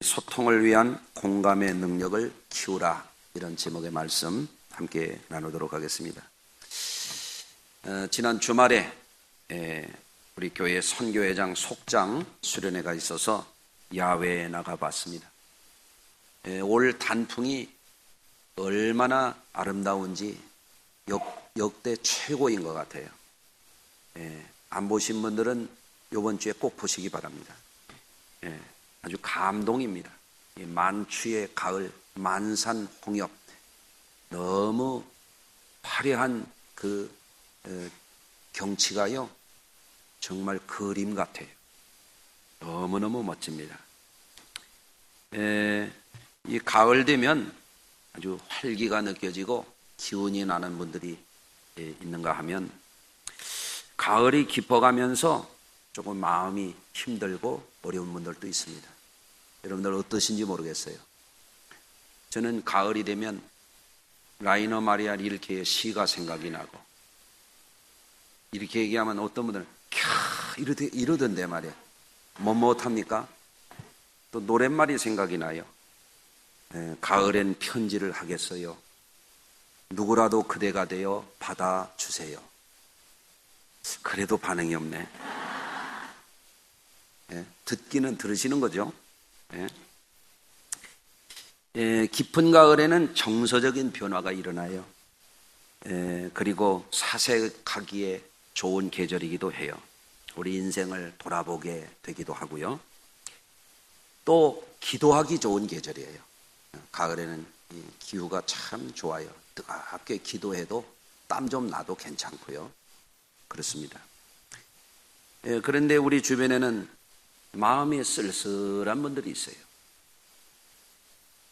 소통을 위한 공감의 능력을 키우라, 이런 제목의 말씀 함께 나누도록 하겠습니다. 지난 주말에 우리 교회 선교회장 속장 수련회가 있어서 야외에 나가봤습니다. 올 단풍이 얼마나 아름다운지 역대 최고인 것 같아요. 안 보신 분들은 이번 주에 꼭 보시기 바랍니다. 아주 감동입니다. 만추의 가을, 만산 홍엽, 너무 화려한 그 경치가요, 정말 그림 같아요. 너무너무 멋집니다. 이 가을 되면 아주 활기가 느껴지고 기운이 나는 분들이 있는가 하면, 가을이 깊어가면서 조금 마음이 힘들고 어려운 분들도 있습니다. 여러분들 어떠신지 모르겠어요. 저는 가을이 되면 라이너 마리아 릴케의 시가 생각이 나고, 이렇게 얘기하면 어떤 분들은 캬 이러던데 말이야. 뭐 못합니까? 또 노랫말이 생각이 나요. 가을엔 편지를 하겠어요. 누구라도 그대가 되어 받아주세요. 그래도 반응이 없네. 듣기는 들으시는 거죠. 깊은 가을에는 정서적인 변화가 일어나요. 그리고 사색하기에 좋은 계절이기도 해요. 우리 인생을 돌아보게 되기도 하고요. 또 기도하기 좋은 계절이에요. 가을에는 이 기후가 참 좋아요. 뜨겁게 기도해도 땀 좀 나도 괜찮고요. 그렇습니다. 그런데 우리 주변에는 마음이 쓸쓸한 분들이 있어요.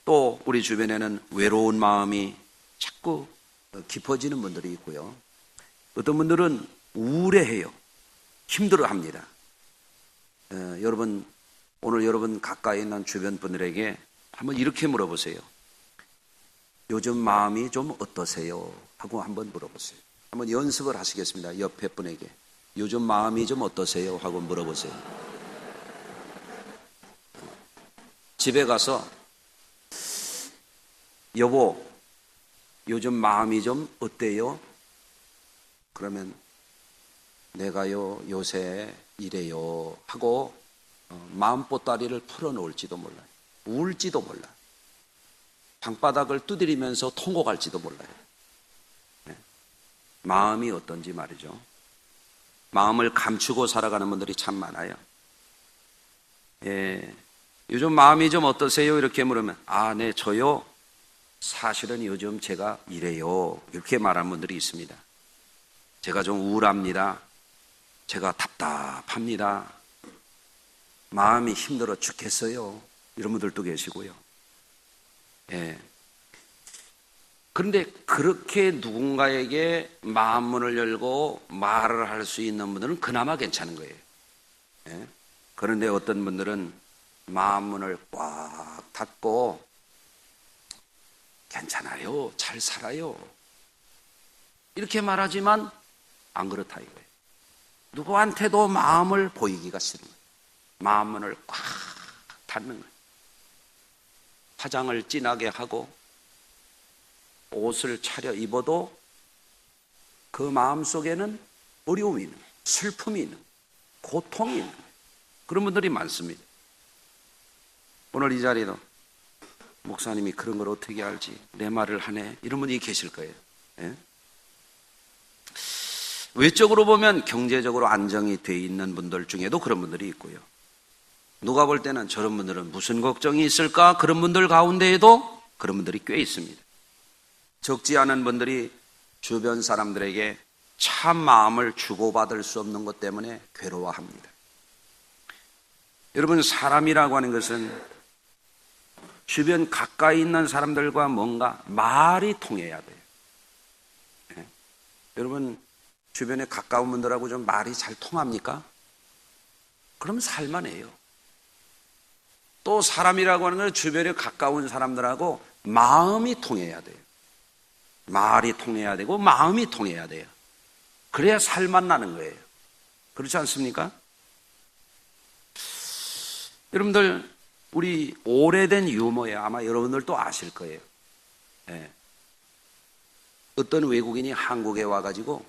또 우리 주변에는 외로운 마음이 자꾸 깊어지는 분들이 있고요. 어떤 분들은 우울해해요. 힘들어합니다. 여러분, 오늘 여러분 가까이 있는 주변 분들에게 한번 이렇게 물어보세요. 요즘 마음이 좀 어떠세요? 하고 한번 물어보세요. 한번 연습을 하시겠습니다. 옆에 분에게 요즘 마음이 좀 어떠세요? 하고 물어보세요. 집에 가서 여보, 요즘 마음이 좀 어때요? 그러면 내가요 요새 이래요 하고 마음 보따리를 풀어놓을지도 몰라요. 울지도 몰라요. 방바닥을 두드리면서 통곡할지도 몰라요. 마음이 어떤지 말이죠. 마음을 감추고 살아가는 분들이 참 많아요. 요즘 마음이 좀 어떠세요? 이렇게 물으면 네, 저요? 사실은 요즘 제가 이래요. 이렇게 말하는 분들이 있습니다. 제가 좀 우울합니다. 제가 답답합니다. 마음이 힘들어 죽겠어요. 이런 분들도 계시고요. 그런데 그렇게 누군가에게 마음 문을 열고 말을 할 수 있는 분들은 그나마 괜찮은 거예요. 그런데 어떤 분들은 마음 문을 꽉 닫고 괜찮아요, 잘 살아요, 이렇게 말하지만 안 그렇다 이거예요. 누구한테도 마음을 보이기가 싫은 거예요. 마음 문을 꽉 닫는 거예요. 화장을 진하게 하고 옷을 차려 입어도 그 마음 속에는 어려움이 있는 거예요. 슬픔이 있는 거예요. 고통이 있는 거예요. 그런 분들이 많습니다. 오늘 이 자리도 목사님이 그런 걸 어떻게 알지? 내 말을 하네. 이런 분이 계실 거예요. 외적으로 보면 경제적으로 안정이 돼 있는 분들 중에도 그런 분들이 있고요. 누가 볼 때는 저런 분들은 무슨 걱정이 있을까? 그런 분들 가운데에도 그런 분들이 꽤 있습니다. 적지 않은 분들이 주변 사람들에게 참 마음을 주고받을 수 없는 것 때문에 괴로워합니다. 여러분, 사람이라고 하는 것은 주변 가까이 있는 사람들과 뭔가 말이 통해야 돼요. 여러분, 주변에 가까운 분들하고 좀 말이 잘 통합니까? 그럼 살만해요. 또 사람이라고 하는 건 주변에 가까운 사람들하고 마음이 통해야 돼요. 말이 통해야 되고 마음이 통해야 돼요. 그래야 살만 나는 거예요. 그렇지 않습니까? 여러분들, 우리 오래된 유머예요. 아마 여러분들도 아실 거예요. 예. 어떤 외국인이 한국에 와가지고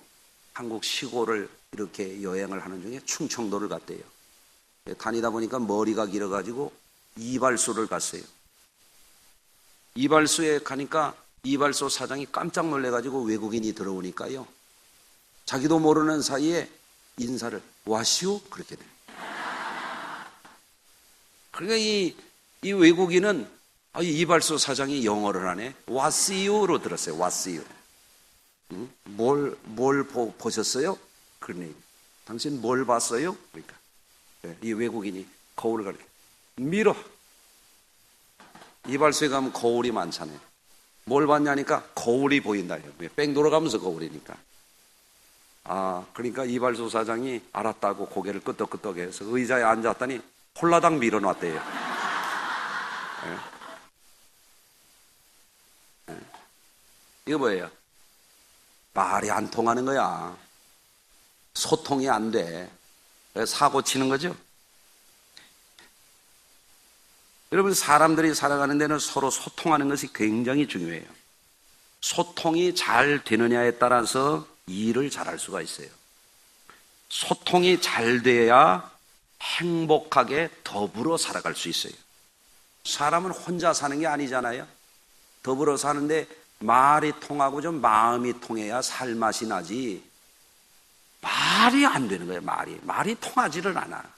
한국 시골을 이렇게 여행을 하는 중에 충청도를 갔대요. 예, 다니다 보니까 머리가 길어가지고 이발소를 갔어요. 이발소에 가니까 이발소 사장이 깜짝 놀래가지고 외국인이 들어오니까요. 자기도 모르는 사이에 인사를 와시오? 그렇게 돼요. 그러니까 이 외국인은 이 이발소 사장이 영어를 하네. 와시오로 들었어요. 와시오. 응? 뭘 보셨어요? 그러네. 당신 뭘 봤어요? 그러니까 네, 이 외국인이 거울을 가리켜. 미러. 이발소에 가면 거울이 많잖아요. 뭘 봤냐니까 거울이 보인다. 뺑 돌아가면서 거울이니까. 그러니까 이발소 사장이 알았다고 고개를 끄덕끄덕해서 의자에 앉았더니 홀라당 밀어놨대요. 네. 네. 이거 뭐예요? 말이 안 통하는 거야. 소통이 안 돼. 사고 치는 거죠. 여러분, 사람들이 살아가는 데는 서로 소통하는 것이 굉장히 중요해요. 소통이 잘 되느냐에 따라서 일을 잘할 수가 있어요. 소통이 잘 돼야 행복하게 더불어 살아갈 수 있어요. 사람은 혼자 사는 게 아니잖아요. 더불어 사는데 말이 통하고 좀 마음이 통해야 살맛이 나지. 말이 안 되는 거예요. 말이 통하지를 않아.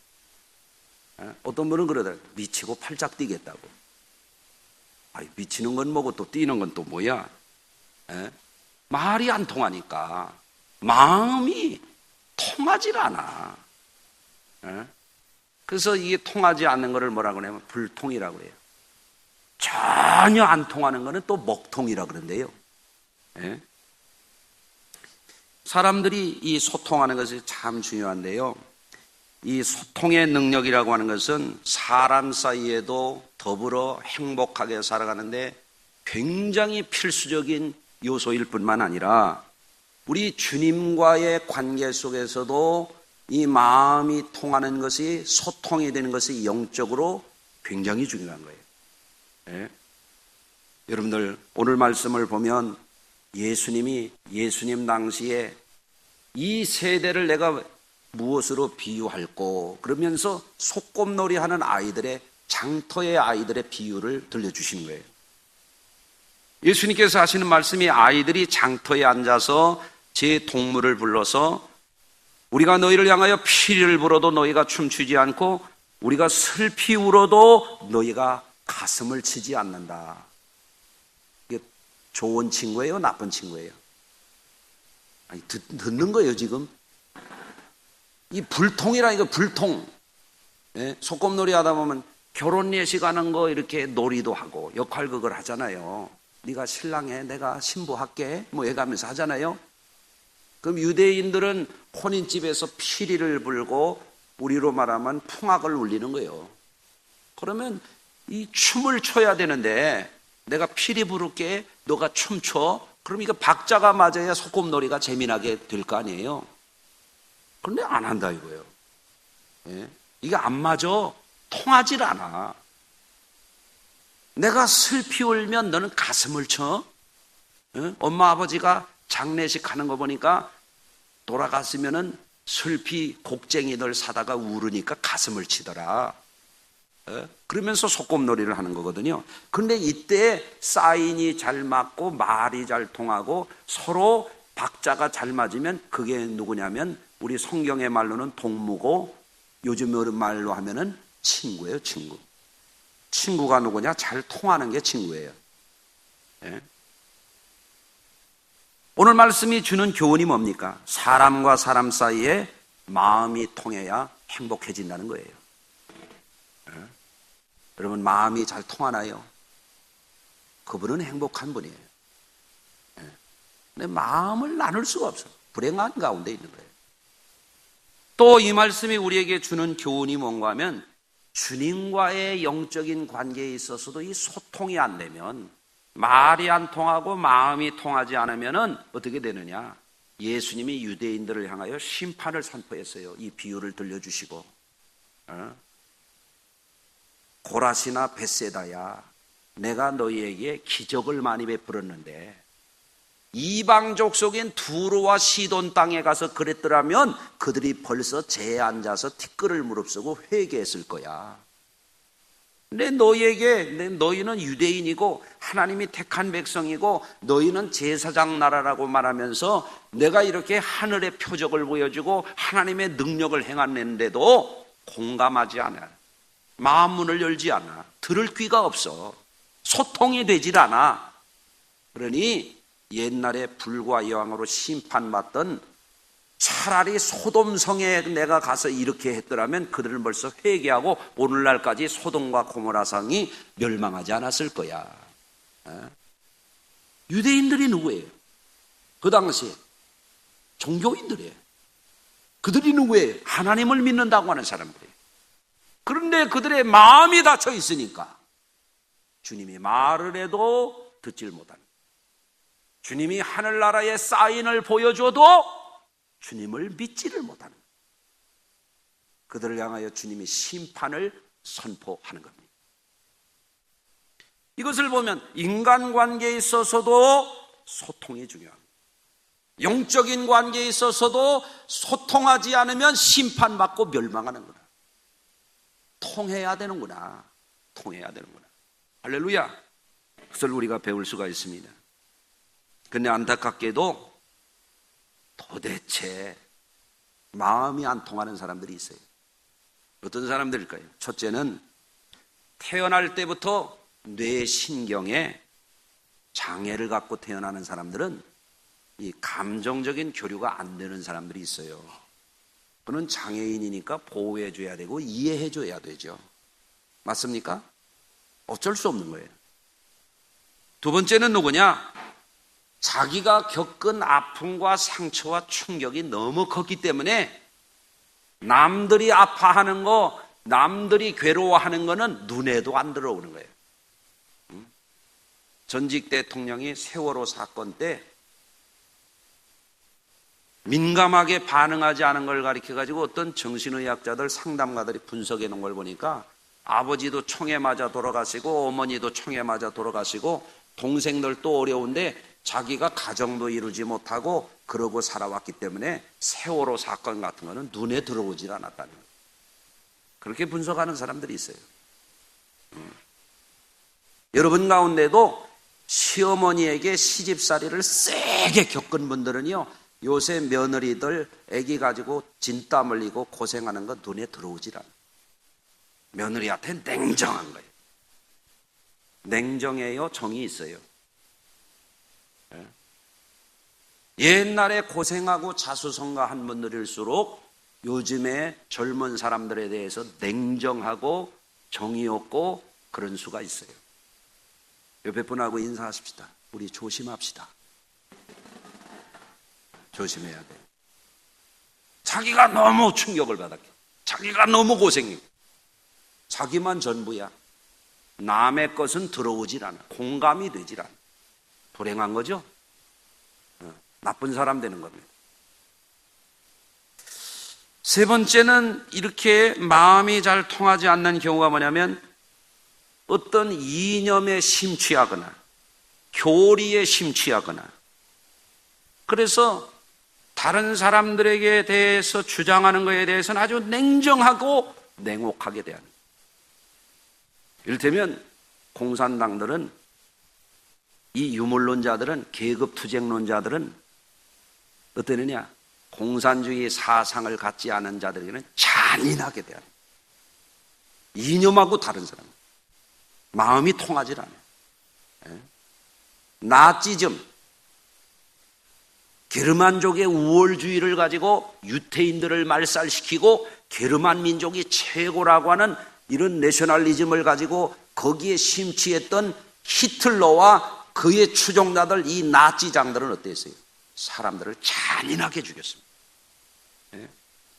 어떤 분은 그러더라고요. 미치고 팔짝 뛰겠다고. 미치는 건 뭐고 또 뛰는 건 또 뭐야? 말이 안 통하니까 마음이 통하질 않아. 그래서 이게 통하지 않는 것을 뭐라고 하냐면 불통이라고 해요. 전혀 안 통하는 것은 또 먹통이라고 그러는데요. 사람들이 이 소통하는 것이 참 중요한데요. 이 소통의 능력이라고 하는 것은 사람 사이에도 더불어 행복하게 살아가는데 굉장히 필수적인 요소일 뿐만 아니라 우리 주님과의 관계 속에서도 이 마음이 통하는 것이 소통이 되는 것이 영적으로 굉장히 중요한 거예요. 네. 여러분들 오늘 말씀을 보면 예수님 당시에 이 세대를 내가 무엇으로 비유할꼬 그러면서 소꿉놀이 하는 아이들의 장터의 아이들의 비유를 들려주신 거예요. 예수님께서 하시는 말씀이 아이들이 장터에 앉아서 제 동물을 불러서 우리가 너희를 향하여 피리를 불어도 너희가 춤추지 않고 우리가 슬피 울어도 너희가 가슴을 치지 않는다. 이게 좋은 친구예요? 나쁜 친구예요? 듣는 거예요 지금? 이 불통이라 이거 불통. 소꿉놀이 하다 보면 결혼 예식하는 거 이렇게 놀이도 하고 역할극을 하잖아요. 네가 신랑해, 내가 신부할게 뭐 해가면서 하잖아요. 그럼 유대인들은 혼인집에서 피리를 불고 우리로 말하면 풍악을 울리는 거예요. 그러면 이 춤을 춰야 되는데 내가 피리 부를게, 너가 춤춰. 그럼 이거 박자가 맞아야 소꿉놀이가 재미나게 될 거 아니에요. 그런데 안 한다 이거예요. 이게 안 맞아. 통하질 않아. 내가 슬피 울면 너는 가슴을 쳐. 엄마 아버지가 장례식 하는 거 보니까 돌아갔으면은 슬피 곡쟁이들 사다가 울으니까 가슴을 치더라. 그러면서 소꿉놀이를 하는 거거든요. 근데 이때 사인이 잘 맞고 말이 잘 통하고 서로 박자가 잘 맞으면 그게 누구냐면 우리 성경의 말로는 동무고 요즘 말로 하면은 친구예요, 친구. 친구가 누구냐? 잘 통하는 게 친구예요. 오늘 말씀이 주는 교훈이 뭡니까? 사람과 사람 사이에 마음이 통해야 행복해진다는 거예요. 여러분 마음이 잘 통하나요? 그분은 행복한 분이에요. 근데 마음을 나눌 수가 없어요. 불행한 가운데 있는 거예요. 또 이 말씀이 우리에게 주는 교훈이 뭔가 하면 주님과의 영적인 관계에 있어서도 이 소통이 안 되면 말이 안 통하고 마음이 통하지 않으면 어떻게 되느냐? 예수님이 유대인들을 향하여 심판을 선포했어요. 이 비유를 들려주시고 고라시나 벳세다야, 내가 너희에게 기적을 많이 베풀었는데 이방 족속인 두로와 시돈 땅에 가서 그랬더라면 그들이 벌써 재에 앉아서 티끌을 무릅쓰고 회개했을 거야. 근데 너희는 유대인이고 하나님이 택한 백성이고 너희는 제사장 나라라고 말하면서 내가 이렇게 하늘의 표적을 보여주고 하나님의 능력을 행하는데도 공감하지 않아. 마음 문을 열지 않아. 들을 귀가 없어. 소통이 되질 않아. 그러니 옛날에 불과 여왕으로 심판받던 차라리 소돔성에 내가 가서 이렇게 했더라면 그들은 벌써 회개하고 오늘날까지 소돔과 고모라 성이 멸망하지 않았을 거야. 유대인들이 누구예요? 그 당시에 종교인들이에요. 그들이 누구예요? 하나님을 믿는다고 하는 사람들이에요. 그런데 그들의 마음이 닫혀 있으니까 주님이 말을 해도 듣질 못하는, 주님이 하늘나라의 사인을 보여줘도 주님을 믿지를 못하는, 그들을 향하여 주님이 심판을 선포하는 겁니다. 이것을 보면 인간관계에 있어서도 소통이 중요합니다. 영적인 관계에 있어서도 소통하지 않으면 심판받고 멸망하는구나. 통해야 되는구나. 통해야 되는구나. 할렐루야. 그것을 우리가 배울 수가 있습니다. 근데 안타깝게도 도대체 마음이 안 통하는 사람들이 있어요. 어떤 사람들일까요? 첫째는 태어날 때부터 뇌신경에 장애를 갖고 태어나는 사람들은 이 감정적인 교류가 안 되는 사람들이 있어요. 그는 장애인이니까 보호해줘야 되고 이해해줘야 되죠. 맞습니까? 어쩔 수 없는 거예요. 두 번째는 누구냐? 자기가 겪은 아픔과 상처와 충격이 너무 컸기 때문에 남들이 아파하는 거, 남들이 괴로워하는 거는 눈에도 안 들어오는 거예요. 전직 대통령이 세월호 사건 때 민감하게 반응하지 않은 걸 가리켜가지고 어떤 정신의학자들, 상담가들이 분석해 놓은 걸 보니까 아버지도 총에 맞아 돌아가시고 어머니도 총에 맞아 돌아가시고 동생들도 어려운데 자기가 가정도 이루지 못하고 그러고 살아왔기 때문에 세월호 사건 같은 거는 눈에 들어오질 않았다는 거예요. 그렇게 분석하는 사람들이 있어요. 여러분 가운데도 시어머니에게 시집살이를 세게 겪은 분들은요, 요새 며느리들 아기 가지고 진땀 흘리고 고생하는 거 눈에 들어오질 않아요. 며느리한테 냉정한 거예요. 냉정해요? 정이 있어요? 옛날에 고생하고 자수성가한 분들일수록 요즘에 젊은 사람들에 대해서 냉정하고 정이 없고 그런 수가 있어요. 옆에 분하고 인사하십시다. 우리 조심합시다. 조심해야 돼요. 자기가 너무 충격을 받았기, 자기가 너무 고생했고, 자기만 전부야. 남의 것은 들어오질 않아. 공감이 되질 않아. 불행한 거죠? 나쁜 사람 되는 겁니다. 세 번째는 이렇게 마음이 잘 통하지 않는 경우가 뭐냐면 어떤 이념에 심취하거나 교리에 심취하거나 그래서 다른 사람들에게 대해서 주장하는 것에 대해서는 아주 냉정하고 냉혹하게 대하는 거예요. 이를테면 공산당들은, 이 유물론자들은, 계급투쟁론자들은 어떠느냐? 공산주의 사상을 갖지 않은 자들에게는 잔인하게 대하는 거예요. 이념하고 다른 사람, 마음이 통하질 않아요. 나치즘, 게르만족의 우월주의를 가지고 유태인들을 말살시키고 게르만 민족이 최고라고 하는 이런 내셔널리즘을 가지고 거기에 심취했던 히틀러와 그의 추종자들, 이 나치장들은 어땠어요? 사람들을 잔인하게 죽였습니다.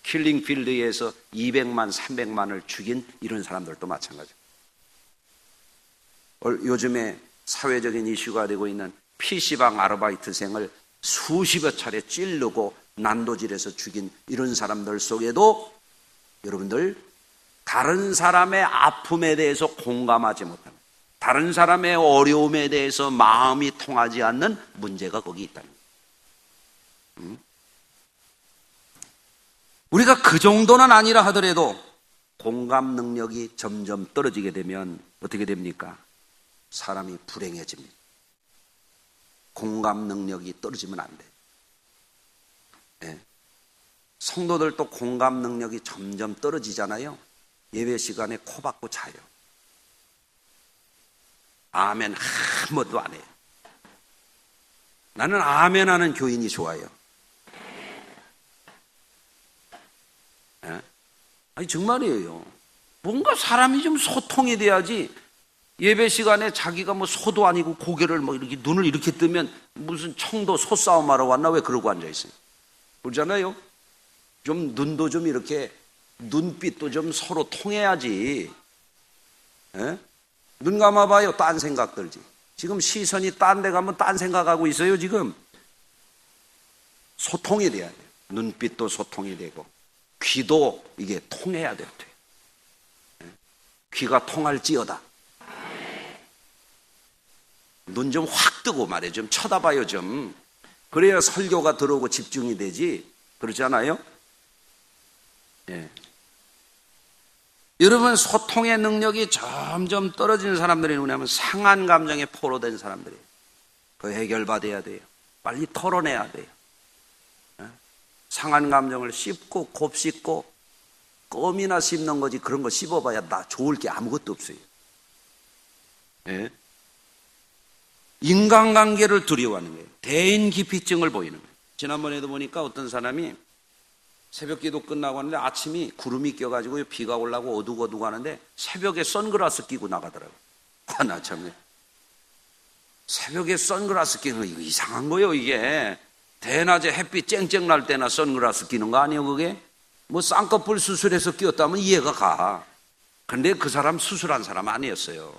킬링필드에서 200만, 300만을 죽인 이런 사람들도 마찬가지입니다. 요즘에 사회적인 이슈가 되고 있는 PC방 아르바이트생을 수십여 차례 찌르고 난도질해서 죽인 이런 사람들 속에도 여러분들 다른 사람의 아픔에 대해서 공감하지 못하는, 다른 사람의 어려움에 대해서 마음이 통하지 않는 문제가 거기 있다는 거예요. 우리가 그 정도는 아니라 하더라도 공감 능력이 점점 떨어지게 되면 어떻게 됩니까? 사람이 불행해집니다. 공감 능력이 떨어지면 안 돼요. 네. 성도들도 공감 능력이 점점 떨어지잖아요. 예배 시간에 코 박고 자요. 아멘 한 번도 안 해요. 나는 아멘 하는 교인이 좋아요. 네? 아니 정말이에요. 뭔가 사람이 좀 소통이 돼야지. 예배 시간에 자기가 뭐 소도 아니고 고개를 뭐 이렇게 눈을 이렇게 뜨면 무슨 청도 소싸움하러 왔나 왜 그러고 앉아 있어요. 그러잖아요. 좀 눈도 좀 이렇게 눈빛도 좀 서로 통해야지. 에? 눈 감아봐요. 딴 생각 들지. 지금 시선이 딴 데 가면 딴 생각하고 있어요. 지금 소통이 돼야 돼요. 눈빛도 소통이 되고 귀도 이게 통해야 돼요. 귀가 통할지어다. 눈 좀 확 뜨고 말이에요. 좀 쳐다봐요 좀. 그래야 설교가 들어오고 집중이 되지. 그렇지 않아요? 예. 여러분 소통의 능력이 점점 떨어지는 사람들이 누구냐면 상한 감정에 포로된 사람들이에요. 그 해결받아야 돼요. 빨리 털어내야 돼요. 예? 상한 감정을 씹고 곱씹고 껌이나 씹는 거지 그런 거 씹어봐야 나 좋을 게 아무것도 없어요. 예? 인간관계를 두려워하는 거예요. 대인기피증을 보이는 거예요. 지난번에도 보니까 어떤 사람이 새벽기도 끝나고 하는데 아침이 구름이 껴가지고 비가 올라고 어두고 하는데 새벽에 선글라스 끼고 나가더라고요. 나 참 새벽에 선글라스 끼는 거 이거 이상한 거예요. 이게 대낮에 햇빛 쨍쨍 날 때나 선글라스 끼는 거 아니에요 그게? 뭐 쌍꺼풀 수술해서 끼웠다면 이해가 가. 근데 그 사람 수술한 사람 아니었어요.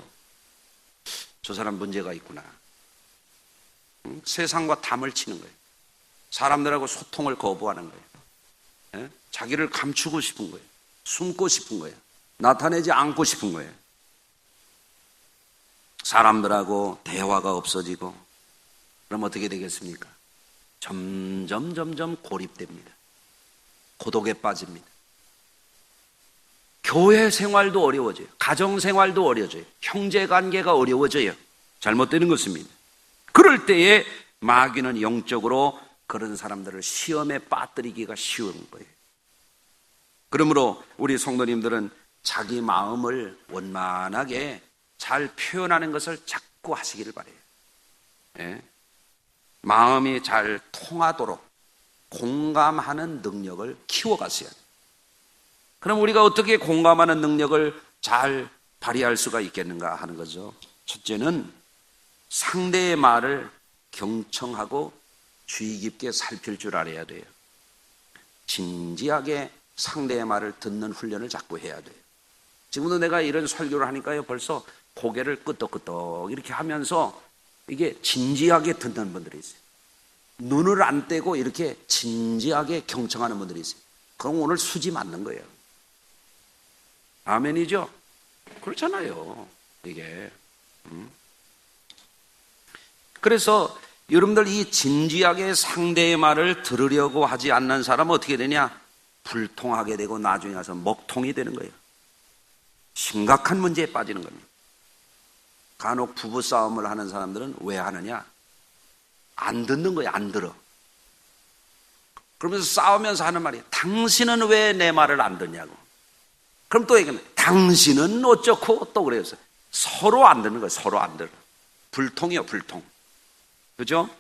저 사람 문제가 있구나. 세상과 담을 치는 거예요. 사람들하고 소통을 거부하는 거예요. 예? 자기를 감추고 싶은 거예요. 숨고 싶은 거예요. 나타내지 않고 싶은 거예요. 사람들하고 대화가 없어지고 그럼 어떻게 되겠습니까? 점점 고립됩니다. 고독에 빠집니다. 교회 생활도 어려워져요. 가정 생활도 어려워져요. 형제 관계가 어려워져요. 잘못되는 것입니다. 그럴 때에 마귀는 영적으로 그런 사람들을 시험에 빠뜨리기가 쉬운 거예요. 그러므로 우리 성도님들은 자기 마음을 원만하게 잘 표현하는 것을 자꾸 하시기를 바라요. 예? 마음이 잘 통하도록 공감하는 능력을 키워가셔야 돼요. 그럼 우리가 어떻게 공감하는 능력을 잘 발휘할 수가 있겠는가 하는 거죠. 첫째는 상대의 말을 경청하고 주의 깊게 살필 줄 알아야 돼요. 진지하게 상대의 말을 듣는 훈련을 자꾸 해야 돼요. 지금도 내가 이런 설교를 하니까요 벌써 고개를 끄덕끄덕 이렇게 하면서 이게 진지하게 듣는 분들이 있어요. 눈을 안 떼고 이렇게 진지하게 경청하는 분들이 있어요. 그럼 오늘 수지 맞는 거예요. 아멘이죠? 그렇잖아요. 이게 그래서 여러분들 이 진지하게 상대의 말을 들으려고 하지 않는 사람은 어떻게 되냐? 불통하게 되고 나중에 가서 먹통이 되는 거예요. 심각한 문제에 빠지는 겁니다. 간혹 부부싸움을 하는 사람들은 왜 하느냐? 안 듣는 거예요. 안 들어. 그러면서 싸우면서 하는 말이 당신은 왜 내 말을 안 듣냐고. 그럼 또 얘기하면 당신은 어쩌고 또 그래요. 서로 안 듣는 거예요. 서로 안 들어. 불통이요. 불통. 그죠?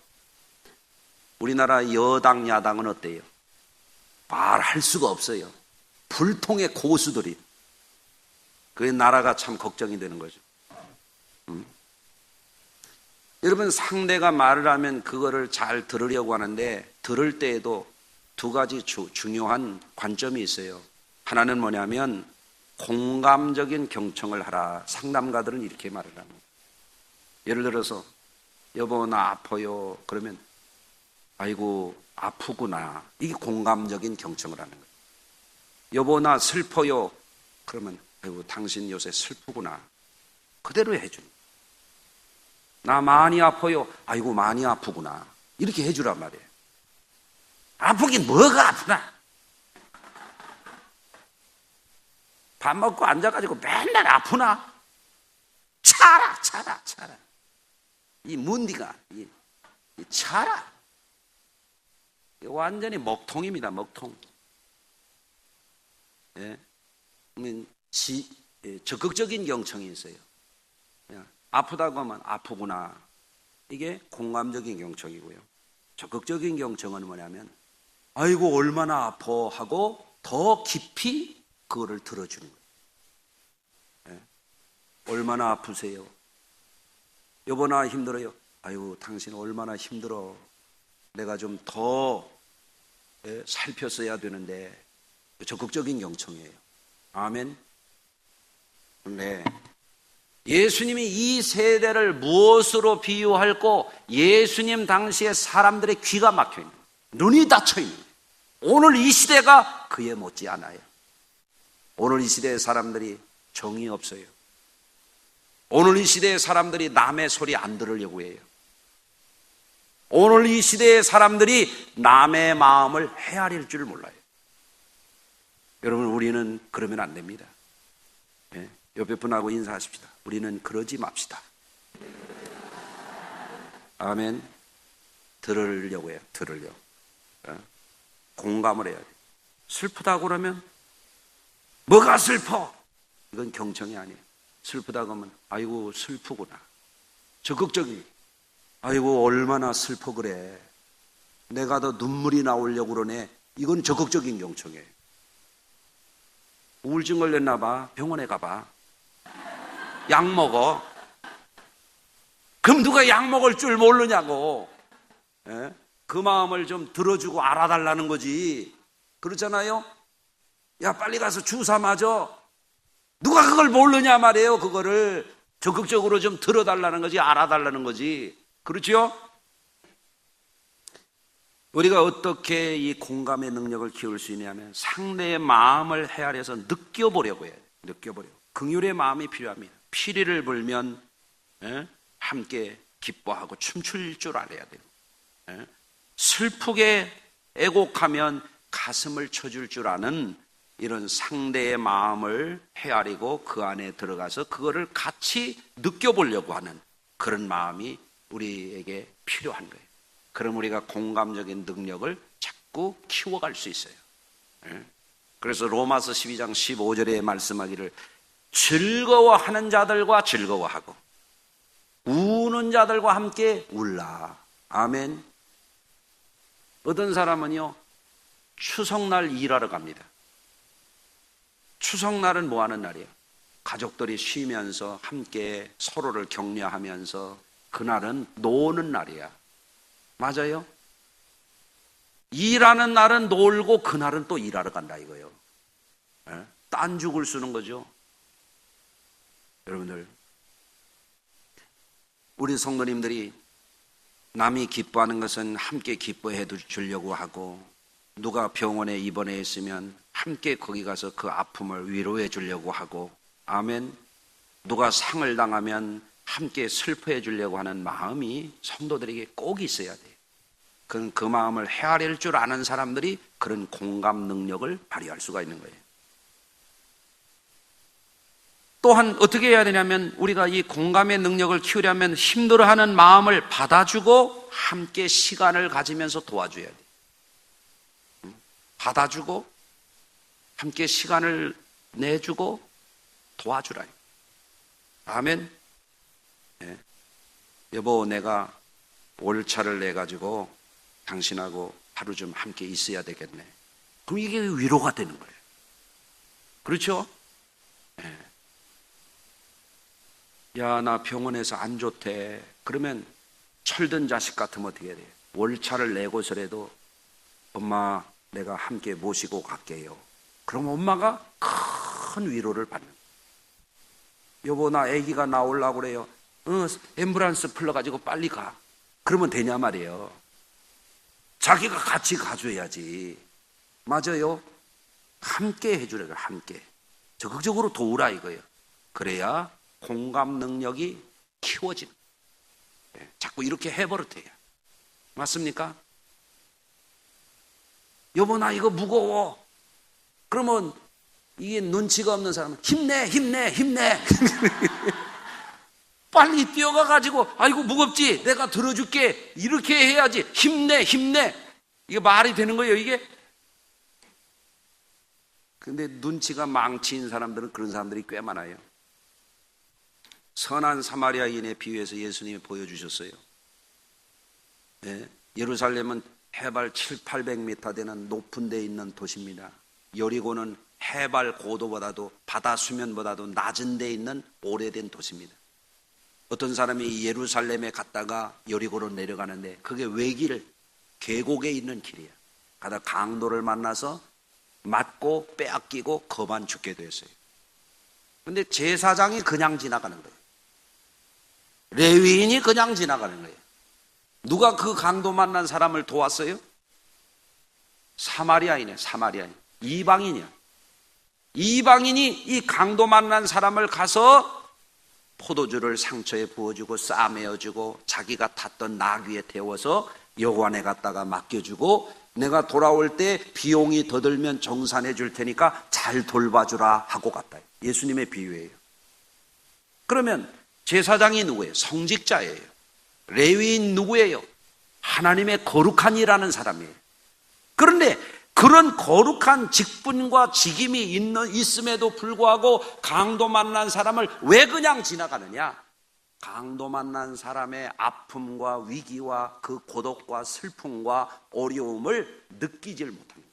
우리나라 여당 야당은 어때요? 말할 수가 없어요. 불통의 고수들이. 그게 나라가 참 걱정이 되는 거죠. 여러분 상대가 말을 하면 그거를 잘 들으려고 하는데 들을 때에도 두 가지 중요한 관점이 있어요. 하나는 뭐냐면 공감적인 경청을 하라. 상담가들은 이렇게 말을 합니다. 예를 들어서 여보 나 아파요. 그러면 아이고 아프구나. 이게 공감적인 경청을 하는 거예요. 여보 나 슬퍼요. 그러면 아이고 당신 요새 슬프구나. 그대로 해줘. 나 많이 아파요. 아이고 많이 아프구나. 이렇게 해주란 말이에요. 아프긴 뭐가 아프나. 밥 먹고 앉아가지고 맨날 아프나. 차라. 이 문디가 이 차라. 완전히 먹통입니다. 먹통. 예. 적극적인 경청이 있어요. 그냥 아프다고 하면 아프구나. 이게 공감적인 경청이고요. 적극적인 경청은 뭐냐면 아이고 얼마나 아파 하고 더 깊이 그거를 들어주는 거예요. 예. 얼마나 아프세요? 여보나 힘들어요? 아이고 당신 얼마나 힘들어. 내가 좀 더 살폈어야 되는데. 적극적인 경청이에요. 아멘. 네. 예수님이 이 세대를 무엇으로 비유할고 예수님 당시에 사람들의 귀가 막혀 있는, 눈이 닫혀 있는, 오늘 이 시대가 그에 못지 않아요. 오늘 이 시대의 사람들이 정이 없어요. 오늘 이 시대의 사람들이 남의 소리 안 들으려고 해요. 오늘 이 시대의 사람들이 남의 마음을 헤아릴 줄 몰라요. 여러분, 우리는 그러면 안 됩니다. 네? 옆에 분하고 인사하십시다. 우리는 그러지 맙시다. 아멘. 들으려고 해요. 들으려고. 공감을 해야 돼요. 슬프다고 그러면 뭐가 슬퍼? 이건 경청이 아니에요. 슬프다고 하면 아이고 슬프구나. 적극적인, 아이고 얼마나 슬퍼 그래. 내가 더 눈물이 나오려고 그러네. 이건 적극적인 경청이에요. 우울증 걸렸나 봐. 병원에 가봐. 약 먹어. 그럼 누가 약 먹을 줄 모르냐고. 예? 그 마음을 좀 들어주고 알아달라는 거지. 그렇잖아요. 야 빨리 가서 주사 맞아. 누가 그걸 모르냐 말이에요. 그거를 적극적으로 좀 들어달라는 거지, 알아달라는 거지. 그렇죠? 우리가 어떻게 이 공감의 능력을 키울 수 있냐면 상대의 마음을 헤아려서 느껴보려고 해요. 느껴보려고. 긍휼의 마음이 필요합니다. 피리를 불면 함께 기뻐하고 춤출 줄 알아야 돼요. 슬프게 애곡하면 가슴을 쳐줄 줄 아는 이런 상대의 마음을 헤아리고 그 안에 들어가서 그거를 같이 느껴보려고 하는 그런 마음이 우리에게 필요한 거예요. 그럼 우리가 공감적인 능력을 자꾸 키워갈 수 있어요. 그래서 로마서 12장 15절에 말씀하기를 즐거워하는 자들과 즐거워하고 우는 자들과 함께 울라. 아멘. 어떤 사람은요 추석날 일하러 갑니다. 추석날은 뭐 하는 날이에요? 가족들이 쉬면서 함께 서로를 격려하면서 그날은 노는 날이야. 맞아요? 일하는 날은 놀고 그날은 또 일하러 간다 이거예요. 딴죽을 쓰는 거죠. 여러분들, 우리 성도님들이 남이 기뻐하는 것은 함께 기뻐해 주려고 하고, 누가 병원에 입원해 있으면 함께 거기 가서 그 아픔을 위로해 주려고 하고, 아멘. 누가 상을 당하면 함께 슬퍼해 주려고 하는 마음이 성도들에게 꼭 있어야 돼요. 그건 그 마음을 헤아릴 줄 아는 사람들이 그런 공감 능력을 발휘할 수가 있는 거예요. 또한 어떻게 해야 되냐면 우리가 이 공감의 능력을 키우려면 힘들어하는 마음을 받아주고 함께 시간을 가지면서 도와줘야 돼요. 받아주고 함께 시간을 내주고 도와주라. 아멘. 네. 여보, 내가 월차를 내가지고 당신하고 하루 좀 함께 있어야 되겠네. 그럼 이게 위로가 되는 거예요. 그렇죠? 네. 야, 나 병원에서 안 좋대. 그러면 철든 자식 같으면 어떻게 해야 돼요? 월차를 내고서라도 엄마 내가 함께 모시고 갈게요. 그럼 엄마가 큰 위로를 받는 거예요. 여보, 나 아기가 나오려고 그래요. 앰뷸런스 불러가지고 빨리 가. 그러면 되냐 말이에요. 자기가 같이 가줘야지. 맞아요? 함께 해주래요. 함께. 적극적으로 도우라 이거예요. 그래야 공감 능력이 키워지는 거예요. 자꾸 이렇게 해버릇해요. 맞습니까? 여보 나 이거 무거워. 그러면 이게 눈치가 없는 사람은 힘내 힘내 힘내 빨리 뛰어가가지고 아이고 무겁지 내가 들어줄게 이렇게 해야지 힘내 힘내 이게 말이 되는 거예요 이게? 근데 눈치가 망치인 사람들은 그런 사람들이 꽤 많아요. 선한 사마리아인의 비유에서 예수님이 보여주셨어요. 네, 예루살렘은 해발 700~800m 되는 높은 데 있는 도시입니다. 여리고는 해발 고도보다도 바다 수면보다도 낮은 데 있는 오래된 도시입니다. 어떤 사람이 예루살렘에 갔다가 여리고로 내려가는데 그게 외길 계곡에 있는 길이에요. 가다 강도를 만나서 맞고 빼앗기고 거반 죽게 되었어요. 그런데 제사장이 그냥 지나가는 거예요. 레위인이 그냥 지나가는 거예요. 누가 그 강도 만난 사람을 도왔어요? 사마리아인이에요. 사마리아인. 이방인이야. 이방인이 이 강도 만난 사람을 가서 포도주를 상처에 부어주고 싸매어주고 자기가 탔던 나귀에 태워서 여관에 갔다가 맡겨주고 내가 돌아올 때 비용이 더 들면 정산해 줄 테니까 잘 돌봐주라 하고 갔다. 예수님의 비유예요. 그러면 제사장이 누구예요? 성직자예요. 레위인 누구예요? 하나님의 거룩한 일하는 사람이에요. 그런데 그런 거룩한 직분과 직임이 있음에도 불구하고 강도 만난 사람을 왜 그냥 지나가느냐? 강도 만난 사람의 아픔과 위기와 그 고독과 슬픔과 어려움을 느끼질 못하는 거예요.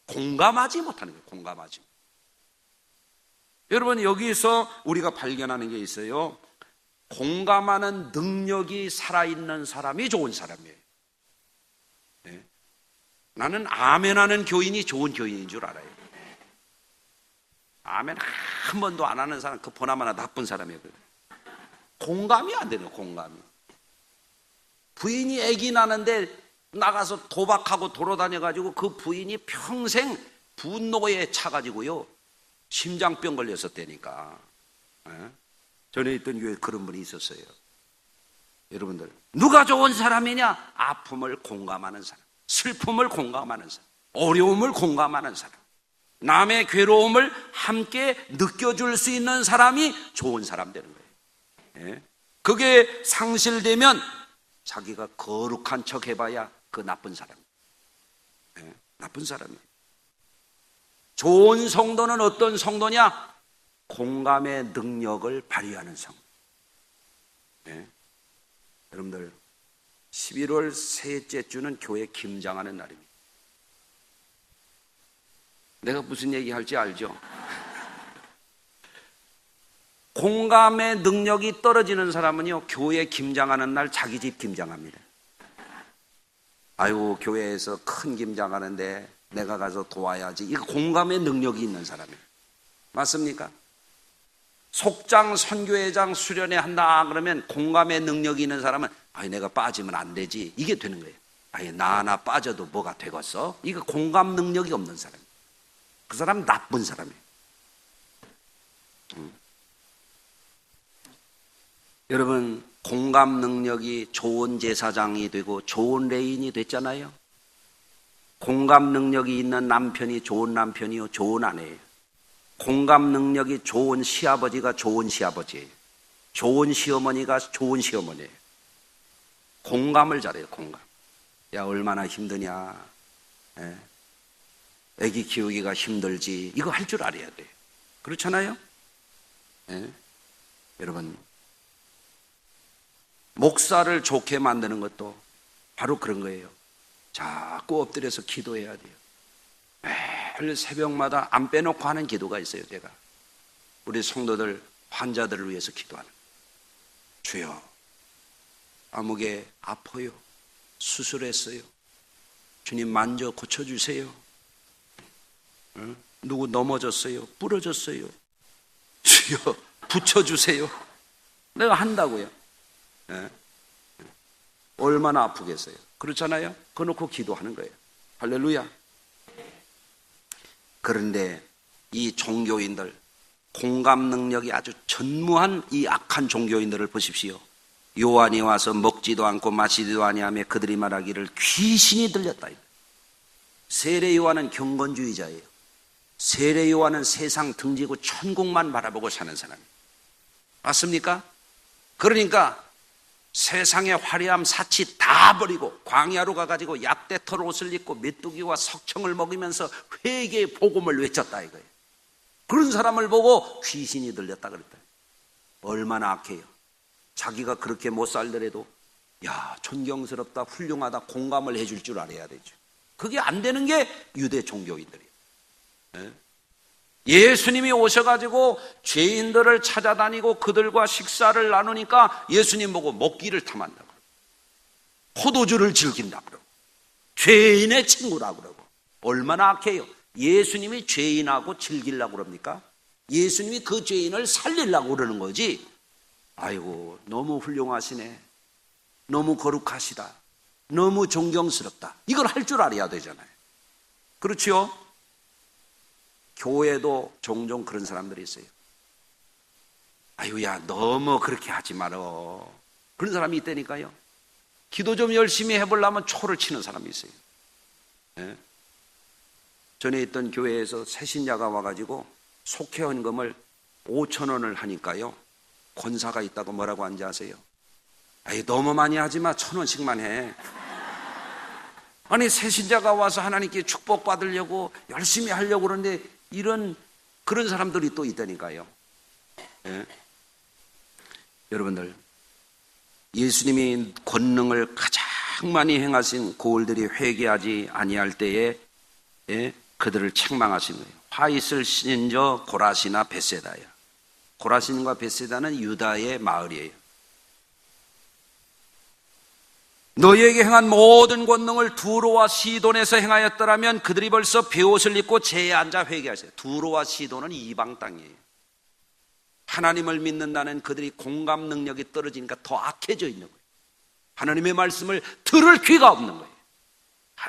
공감하지 못하는 거예요. 공감하지. 여러분 여기서 우리가 발견하는 게 있어요. 공감하는 능력이 살아있는 사람이 좋은 사람이에요. 네. 나는 아멘하는 교인이 좋은 교인인 줄 알아요. 아멘 한 번도 안 하는 사람 그 보나마나 나쁜 사람이에요. 공감이 안 되는 공감이. 부인이 아기 낳는데 나가서 도박하고 돌아다녀가지고 그 부인이 평생 분노에 차가지고요 심장병 걸렸었다니까. 전에 있던 교회에 그런 분이 있었어요. 여러분들 누가 좋은 사람이냐? 아픔을 공감하는 사람, 슬픔을 공감하는 사람, 어려움을 공감하는 사람, 남의 괴로움을 함께 느껴줄 수 있는 사람이 좋은 사람 되는 거예요. 그게 상실되면 자기가 거룩한 척 해봐야 그 나쁜 사람. 나쁜 사람이에요. 좋은 성도는 어떤 성도냐? 공감의 능력을 발휘하는 성도. 여러분들 11월 셋째 주는 교회 김장하는 날입니다. 내가 무슨 얘기 할지 알죠? 공감의 능력이 떨어지는 사람은요 교회 김장하는 날 자기 집 김장합니다. 아이고 교회에서 큰 김장하는데 내가 가서 도와야지. 이거 공감의 능력이 있는 사람이에요. 맞습니까? 속장 선교회장 수련회 한다 그러면 공감의 능력이 있는 사람은 아이 내가 빠지면 안 되지 이게 되는 거예요. 아이 나 하나 빠져도 뭐가 되겠어? 이거 공감 능력이 없는 사람이에요. 그 사람은 나쁜 사람이에요. 여러분 공감 능력이 좋은 제사장이 되고 좋은 레인이 됐잖아요. 공감 능력이 있는 남편이 좋은 남편이요 좋은 아내예요. 공감 능력이 좋은 시아버지가 좋은 시아버지예요. 좋은 시어머니가 좋은 시어머니예요. 공감을 잘해요. 공감. 야 얼마나 힘드냐. 애기 키우기가 힘들지. 이거 할 줄 알아야 돼요. 그렇잖아요. 여러분 목사를 좋게 만드는 것도 바로 그런 거예요. 자꾸 엎드려서 기도해야 돼요. 매일 새벽마다 안 빼놓고 하는 기도가 있어요. 제가 우리 성도들 환자들을 위해서 기도하는 주여 아무개 아파요. 수술했어요. 주님 만져 고쳐주세요. 누구 넘어졌어요. 부러졌어요. 주여 붙여주세요. 내가 한다고요. 얼마나 아프겠어요. 그렇잖아요. 그놓고 기도하는 거예요. 할렐루야. 그런데 이 종교인들 공감 능력이 아주 전무한 이 악한 종교인들을 보십시오. 요한이 와서 먹지도 않고 마시지도 아니하며 그들이 말하기를 귀신이 들렸다. 세례 요한은 경건주의자예요. 세례 요한은 세상 등지고 천국만 바라보고 사는 사람이에요. 맞습니까? 그러니까 세상의 화려함 사치 다 버리고 광야로 가가지고 약대털 옷을 입고 메뚜기와 석청을 먹이면서 회개의 복음을 외쳤다 이거예요. 그런 사람을 보고 귀신이 들렸다 그랬다. 얼마나 악해요. 자기가 그렇게 못 살더라도 야 존경스럽다 훌륭하다 공감을 해줄 줄 알아야 되죠. 그게 안 되는 게 유대 종교인들이에요. 예수님이 오셔가지고 죄인들을 찾아다니고 그들과 식사를 나누니까 예수님 보고 먹기를 탐한다고, 포도주를 즐긴다고 그러고, 죄인의 친구라고 그러고. 얼마나 악해요. 예수님이 죄인하고 즐기려고 그럽니까? 예수님이 그 죄인을 살리려고 그러는 거지. 아이고 너무 훌륭하시네, 너무 거룩하시다, 너무 존경스럽다, 이걸 할 줄 알아야 되잖아요. 그렇지요? 교회도 종종 그런 사람들이 있어요. 아유야 너무 그렇게 하지 말어, 그런 사람이 있다니까요. 기도 좀 열심히 해보려면 초를 치는 사람이 있어요. 네? 전에 있던 교회에서 새신자가 와가지고 속회헌금을 5,000원을 하니까요, 권사가 있다고 뭐라고 하는지 아세요? 아이 너무 많이 하지마, 1,000원씩만 해. 아니 새신자가 와서 하나님께 축복받으려고 열심히 하려고 그러는데 그런 사람들이 또 있다니까요. 예? 여러분들, 예수님이 권능을 가장 많이 행하신 고을들이 회개하지 아니할 때에 그들을 책망하신 거예요. 화 있을 신저 고라시나 벳세다야. 고라신과 벳세다는 유다의 마을이에요. 너희에게 행한 모든 권능을 두로와 시돈에서 행하였더라면 그들이 벌써 베옷을 입고 제에 앉아 회개하세요. 두로와 시돈은 이방 땅이에요. 하나님을 믿는다는 그들이 공감 능력이 떨어지니까 더 악해져 있는 거예요. 하나님의 말씀을 들을 귀가 없는 거예요.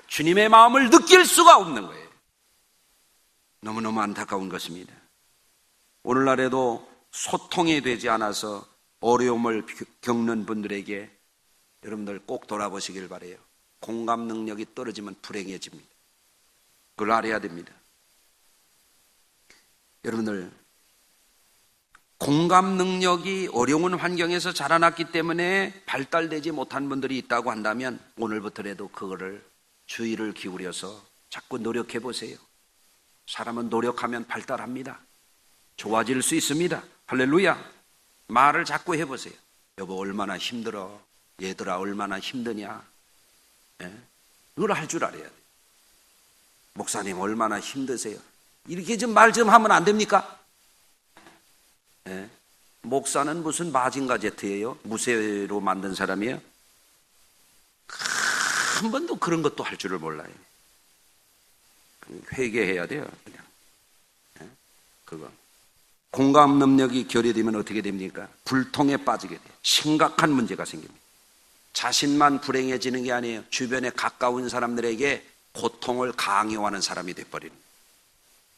주님의 마음을 느낄 수가 없는 거예요. 너무너무 안타까운 것입니다. 오늘날에도 소통이 되지 않아서 어려움을 겪는 분들에게 여러분들 꼭 돌아보시길 바라요. 공감 능력이 떨어지면 불행해집니다. 그걸 알아야 됩니다. 여러분들, 공감 능력이 어려운 환경에서 자라났기 때문에 발달되지 못한 분들이 있다고 한다면 오늘부터라도 그거를 주의를 기울여서 자꾸 노력해 보세요. 사람은 노력하면 발달합니다. 좋아질 수 있습니다. 할렐루야. 말을 자꾸 해보세요. 여보 얼마나 힘들어, 얘들아 얼마나 힘드냐. 이걸 할 줄 알아야 돼요. 목사님 얼마나 힘드세요. 이렇게 좀 말 좀 하면 안 됩니까? 목사는 무슨 마징가 제트예요? 무쇠로 만든 사람이에요? 한 번도 그런 것도 할 줄을 몰라요. 회개해야 돼요. 그냥. 그거. 공감 능력이 결여되면 어떻게 됩니까? 불통에 빠지게 돼요. 심각한 문제가 생깁니다. 자신만 불행해지는 게 아니에요. 주변에 가까운 사람들에게 고통을 강요하는 사람이 돼버리는 거예요.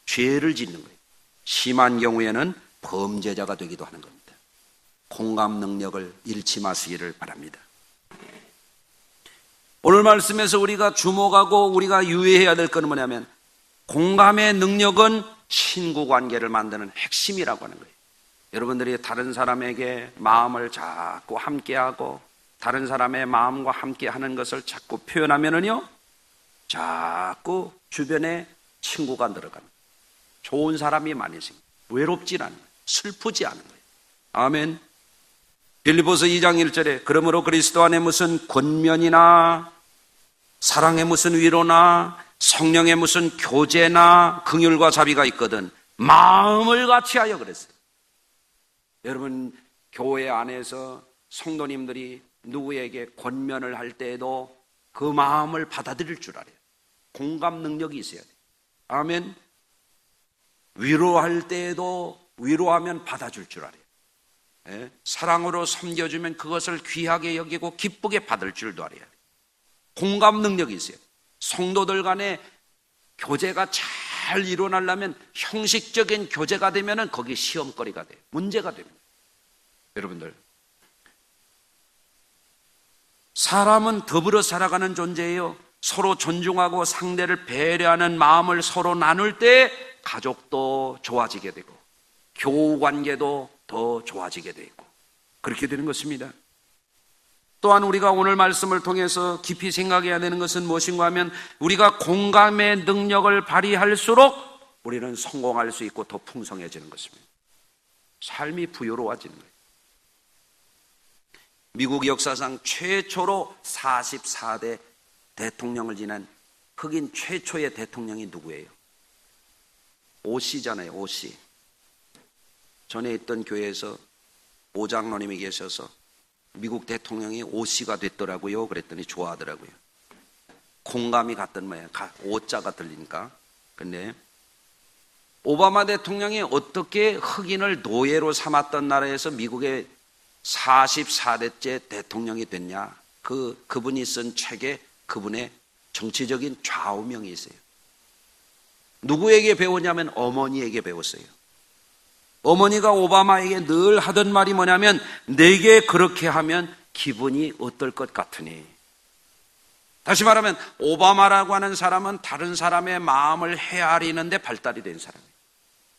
죄를 짓는 거예요. 심한 경우에는 범죄자가 되기도 하는 겁니다. 공감 능력을 잃지 마시기를 바랍니다. 오늘 말씀에서 우리가 주목하고 우리가 유의해야 될 것은 뭐냐면, 공감의 능력은 친구관계를 만드는 핵심이라고 하는 거예요. 여러분들이 다른 사람에게 마음을 자꾸 함께하고 다른 사람의 마음과 함께하는 것을 자꾸 표현하면은요, 자꾸 주변에 친구가 늘어가는 거예요. 좋은 사람이 많이 생겨요. 외롭지 않은 거예요. 슬프지 않은 거예요. 아멘. 빌립보서 2장 1절에 그러므로 그리스도 안에 무슨 권면이나 사랑에 무슨 위로나 성령의 무슨 교제나 긍휼과 자비가 있거든 마음을 같이 하여 그랬어요. 여러분, 교회 안에서 성도님들이 누구에게 권면을 할 때에도 그 마음을 받아들일 줄 알아요. 공감 능력이 있어야 돼요. 아멘. 위로할 때에도 위로하면 받아줄 줄 알아요. 사랑으로 섬겨주면 그것을 귀하게 여기고 기쁘게 받을 줄도 알아요. 공감 능력이 있어요. 성도들 간의 교제가 잘 잘 일어나려면 형식적인 교제가 되면은 거기 시험거리가 돼요. 문제가 됩니다. 여러분들, 사람은 더불어 살아가는 존재예요. 서로 존중하고 상대를 배려하는 마음을 서로 나눌 때 가족도 좋아지게 되고 교우 관계도 더 좋아지게 되고 그렇게 되는 것입니다. 또한 우리가 오늘 말씀을 통해서 깊이 생각해야 되는 것은 무엇인가 하면 우리가 공감의 능력을 발휘할수록 우리는 성공할 수 있고 더 풍성해지는 것입니다. 삶이 부유로워지는 거예요. 미국 역사상 최초로 44대 대통령을 지낸 흑인 최초의 대통령이 누구예요? 오씨잖아요. 오씨. 전에 있던 교회에서 오장로님이 계셔서 미국 대통령이 오씨가 됐더라고요. 그랬더니 좋아하더라고요. 공감이 갔던 모양, 오자가 들리니까. 근데 오바마 대통령이 어떻게 흑인을 노예로 삼았던 나라에서 미국의 44대째 대통령이 됐냐? 그분이 쓴 책에 그분의 정치적인 좌우명이 있어요. 누구에게 배웠냐면 어머니에게 배웠어요. 어머니가 오바마에게 늘 하던 말이 뭐냐면 내게 그렇게 하면 기분이 어떨 것 같으니. 다시 말하면 오바마라고 하는 사람은 다른 사람의 마음을 헤아리는데 발달이 된 사람이에요.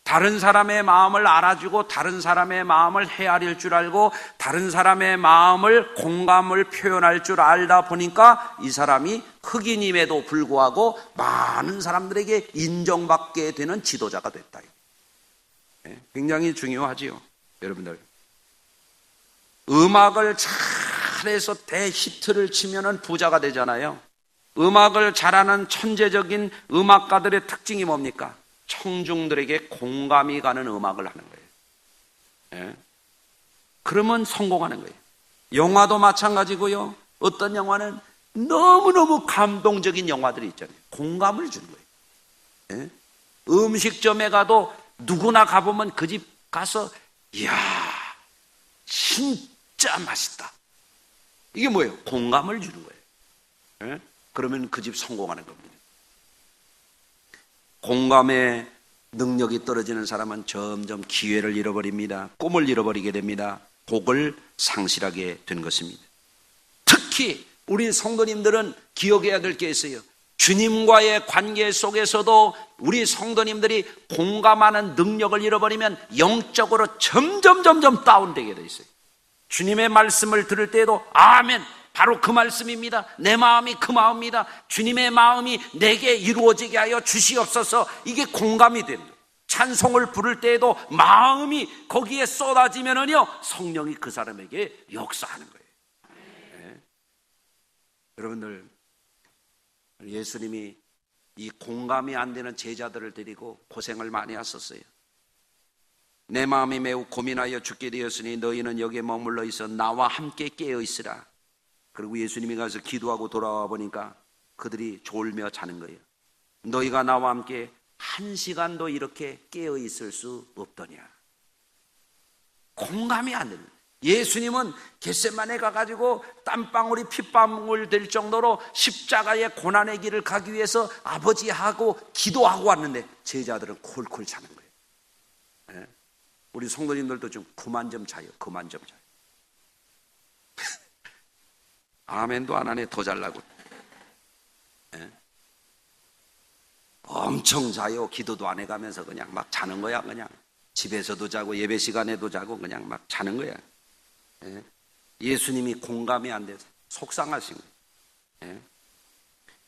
다른 사람의 마음을 알아주고 다른 사람의 마음을 헤아릴 줄 알고 다른 사람의 마음을 공감을 표현할 줄 알다 보니까 이 사람이 흑인임에도 불구하고 많은 사람들에게 인정받게 되는 지도자가 됐다. 굉장히 중요하지요. 여러분들, 음악을 잘해서 대히트를 치면은 부자가 되잖아요. 음악을 잘하는 천재적인 음악가들의 특징이 뭡니까? 청중들에게 공감이 가는 음악을 하는 거예요. 예? 그러면 성공하는 거예요. 영화도 마찬가지고요. 어떤 영화는 너무너무 감동적인 영화들이 있잖아요. 공감을 주는 거예요. 예? 음식점에 가도 누구나 가보면 그 집 가서 이야 진짜 맛있다. 이게 뭐예요? 공감을 주는 거예요. 예? 그러면 그 집 성공하는 겁니다. 공감의 능력이 떨어지는 사람은 점점 기회를 잃어버립니다. 꿈을 잃어버리게 됩니다. 복을 상실하게 된 것입니다. 특히 우리 성도님들은 기억해야 될 게 있어요. 주님과의 관계 속에서도 우리 성도님들이 공감하는 능력을 잃어버리면 영적으로 점점 다운되게 돼 있어요. 주님의 말씀을 들을 때에도 아멘, 바로 그 말씀입니다. 내 마음이 그 마음입니다. 주님의 마음이 내게 이루어지게 하여 주시옵소서. 이게 공감이 됩니다. 찬송을 부를 때에도 마음이 거기에 쏟아지면은요 성령이 그 사람에게 역사하는 거예요. 네. 여러분들, 예수님이 이 공감이 안 되는 제자들을 데리고 고생을 많이 하셨어요. 내 마음이 매우 고민하여 죽게 되었으니 너희는 여기에 머물러 있어 나와 함께 깨어 있으라. 그리고 예수님이 가서 기도하고 돌아와 보니까 그들이 졸며 자는 거예요. 너희가 나와 함께 1시간도 이렇게 깨어 있을 수 없더냐. 공감이 안 됩니다. 예수님은 겟세마네 가가지고 땀방울이 핏방울 될 정도로 십자가의 고난의 길을 가기 위해서 아버지하고 기도하고 왔는데 제자들은 콜콜 자는 거예요. 네? 우리 성도님들도 좀 그만 좀 자요. 그만 좀 자요. 아멘도 안 하네. 더 잘라고. 네? 엄청 자요. 기도도 안 해가면서 그냥 막 자는 거야. 그냥 집에서도 자고 예배 시간에도 자고 그냥 막 자는 거야. 예? 예수님이 공감이 안 돼서 속상하신 거예요. 예?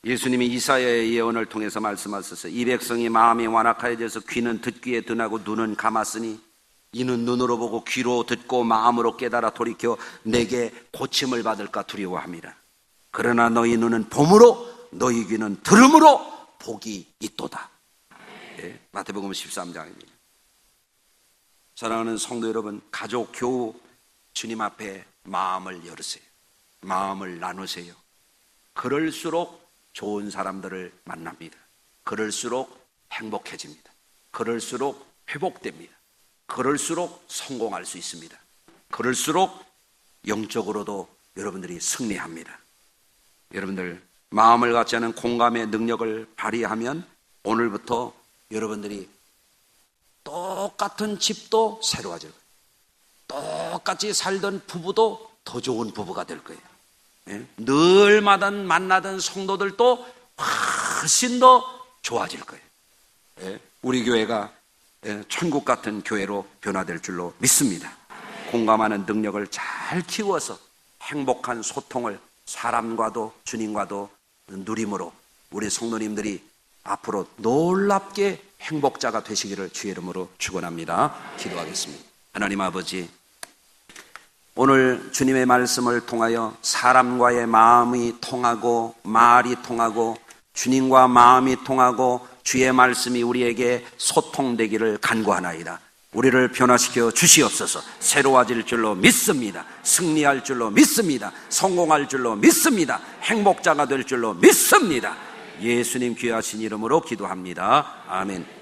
예수님이 이사야의 예언을 통해서 말씀하셨어요. 이 백성이 마음이 완악하여져서 귀는 듣기에 둔하고 눈은 감았으니 이는 눈으로 보고 귀로 듣고 마음으로 깨달아 돌이켜 내게 고침을 받을까 두려워함이라. 그러나 너희 눈은 봄으로 너희 귀는 들음으로 복이 있도다. 예? 마태복음 13장입니다. 사랑하는 성도 여러분, 가족, 교우, 주님 앞에 마음을 열으세요. 마음을 나누세요. 그럴수록 좋은 사람들을 만납니다. 그럴수록 행복해집니다. 그럴수록 회복됩니다. 그럴수록 성공할 수 있습니다. 그럴수록 영적으로도 여러분들이 승리합니다. 여러분들, 마음을 갖지 않은 공감의 능력을 발휘하면 오늘부터 여러분들이 똑같은 집도 새로워질 거예요. 똑같이 살던 부부도 더 좋은 부부가 될 거예요. 예? 늘 만나던 성도들도 훨씬 더 좋아질 거예요. 예? 우리 교회가 천국 같은 교회로 변화될 줄로 믿습니다. 공감하는 능력을 잘 키워서 행복한 소통을 사람과도 주님과도 누림으로 우리 성도님들이 앞으로 놀랍게 행복자가 되시기를 주의 이름으로 축원합니다. 기도하겠습니다. 하나님 아버지, 오늘 주님의 말씀을 통하여 사람과의 마음이 통하고 말이 통하고 주님과 마음이 통하고 주의 말씀이 우리에게 소통되기를 간구하나이다. 우리를 변화시켜 주시옵소서. 새로워질 줄로 믿습니다. 승리할 줄로 믿습니다. 성공할 줄로 믿습니다. 행복자가 될 줄로 믿습니다. 예수님 귀하신 이름으로 기도합니다. 아멘.